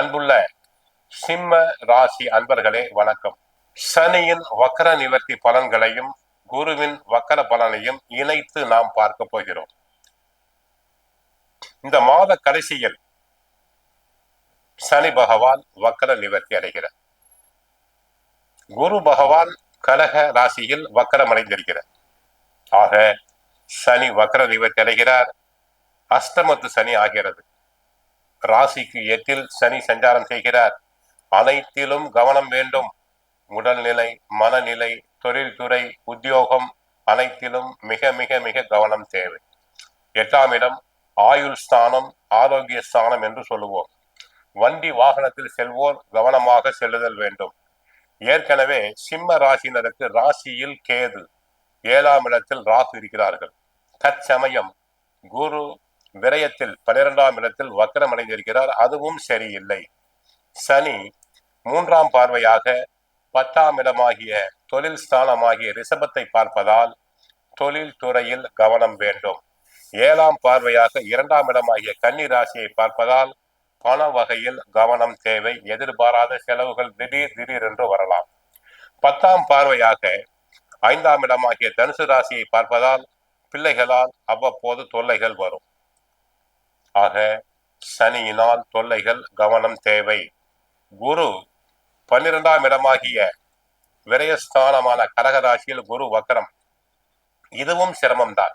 அன்புள்ள சிம்ம ராசி அன்பர்களே வணக்கம். சனியின் வக்கர நிவர்த்தி பலன்களையும் குருவின் வக்கர பலனையும் இணைத்து நாம் பார்க்க போகிறோம். இந்த மாத கடைசியில் சனி பகவான் வக்கர நிவர்த்தி அடைகிறார். குரு பகவான் கடக ராசியில் வக்கரம் அடைந்திருக்கிறார். ஆக சனி வக்கர நிவர்த்தி அடைகிறார். அஷ்டமத்து சனி ஆகிறது. ராசிக்கு 8 சனி சஞ்சாரம் செய்கிறார். அனைத்திலும் கவனம் வேண்டும். உடல்நிலை, மனநிலை, தொழில்துறை, உத்தியோகம் அனைத்திலும் மிக மிக மிக கவனம் தேவை. 8ஆம் இடம் ஆயுள் ஸ்தானம், ஆரோக்கிய ஸ்தானம் என்று சொல்லுவோம். வண்டி வாகனத்தில் செல்வோர் கவனமாக செல்லுதல் வேண்டும். ஏற்கனவே சிம்ம ராசினருக்கு ராசியில் கேது, 7ஆம் இடத்தில் ராகு இருக்கிறார்கள். தற்சமயம் குரு விரயத்தில் 12ஆம் இடத்தில் வக்கரம் அடைந்திருக்கிறார். அதுவும் சரியில்லை. சனி 3ஆம் பார்வையாக 10ஆம் இடமாகிய தொழில் ஸ்தானமாகிய ரிஷபத்தை பார்ப்பதால் தொழில் துறையில் கவனம் வேண்டும். 7ஆம் பார்வையாக 2ஆம் இடமாகிய கன்னி ராசியை பார்ப்பதால் பண வகையில் கவனம் தேவை. எதிர்பாராத செலவுகள் திடீர் என்று வரலாம். 10ஆம் பார்வையாக 5ஆம் இடமாகிய தனுசு ராசியை பார்ப்பதால் பிள்ளைகளால் அவ்வப்போது தொல்லைகள் வரும். ஆக சனியினால் தொல்லைகள், கவனம் தேவை. குரு 12ஆம் இடமாகிய விரயஸ்தானமான கடகராசியில் குரு வக்கரம், இதுவும் சிரமம்தான்.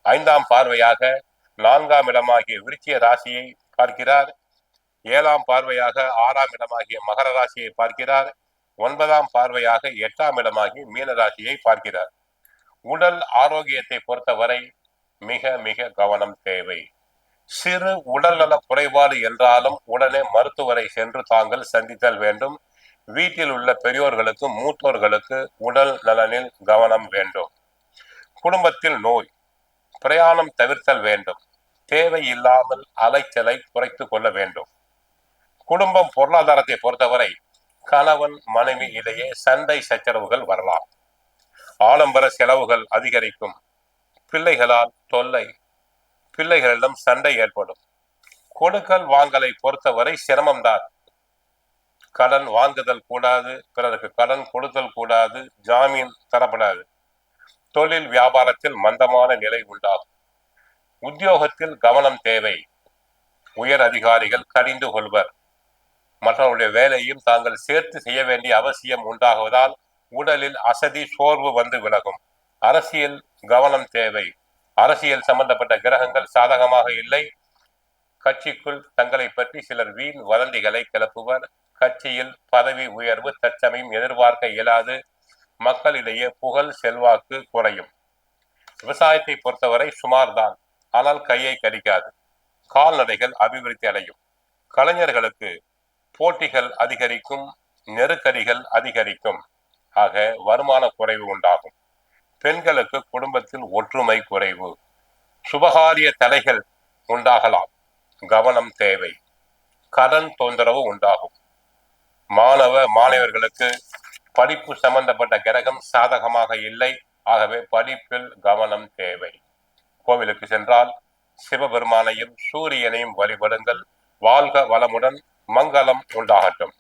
5ஆம் பார்வையாக 4ஆம் இடமாகிய விருச்சிக ராசியை பார்க்கிறார். 7ஆம் பார்வையாக 6ஆம் இடமாகிய மகர ராசியை பார்க்கிறார். 9ஆம் பார்வையாக 8ஆம் இடமாகிய மீன ராசியை பார்க்கிறார். உடல் ஆரோக்கியத்தை பொறுத்தவரை மிக மிக கவனம் தேவை. சிறு உடல்நல குறைபாடு என்றாலும் உடனே மருத்துவரை சென்று தாங்கள் சந்தித்தல் வேண்டும். வீட்டில் உள்ள பெரியோர்களுக்கு, மூத்தோர்களுக்கு உடல் நலனில் கவனம் வேண்டும். குடும்பத்தில் நோய், பிரயாணம் தவிர்த்தல் வேண்டும். தேவையில்லாமல் அலைச்சலை குறைத்து கொள்ள வேண்டும். குடும்பம் பொருளாதாரத்தை பொறுத்தவரை கணவன் மனைவி இடையே சண்டை சச்சரவுகள் வரலாம். ஆடம்பர செலவுகள் அதிகரிக்கும். பிள்ளைகளால் தொல்லை, பிள்ளைகளிடம் சண்டை ஏற்படும். கொடுக்கல் வாங்கலை பொறுத்தவரை சிரமம்தான். கடன் வாங்குதல் கூடாது, பிறருக்கு கடன் கொடுத்தல் கூடாது, ஜாமீன் தரப்படாது. தொழில் வியாபாரத்தில் மந்தமான நிலை உண்டாகும். உத்தியோகத்தில் கவனம் தேவை. உயர் அதிகாரிகள் கடிந்து கொள்வர். மற்றவருடைய வேலையும் தாங்கள் சேர்த்து செய்ய வேண்டிய அவசியம் உண்டாகுவதால் உடலில் அசதி, சோர்வு வந்து விலகும். அரசியல் கவனம் தேவை. அரசியல் சம்பந்தப்பட்ட கிரகங்கள் சாதகமாக இல்லை. கட்சிக்குள் தங்களை பற்றி சிலர் வீண் வதந்திகளை கிளப்புவர். கட்சியில் பதவி உயர்வு தற்சமயம் எதிர்பார்க்க இயலாது. மக்களிடையே புகழ், செல்வாக்கு குறையும். விவசாயத்தை பொறுத்தவரை சுமார்தான், ஆனால் கையை கடிக்காது. கால்நடைகள் அபிவிருத்தி அடையும். கலைஞர்களுக்கு போட்டிகள் அதிகரிக்கும், நெருக்கடிகள் அதிகரிக்கும். ஆக வருமான குறைவு உண்டாகும். பெண்களுக்கு குடும்பத்தில் ஒற்றுமை குறைவு. சுபகாரிய தடைகள் உண்டாகலாம். கவனம் தேவை. கடன் தொந்தரவு உண்டாகும். மாணவர்களுக்கு படிப்பு சம்பந்தப்பட்ட கிரகம் சாதகமாக இல்லை. ஆகவே படிப்பில் கவனம் தேவை. கோவிலுக்கு சென்றால் சிவபெருமானையும் சூரியனையும் வழிபடுங்கள். வாழ்க வளமுடன். மங்களம் உண்டாகட்டும்.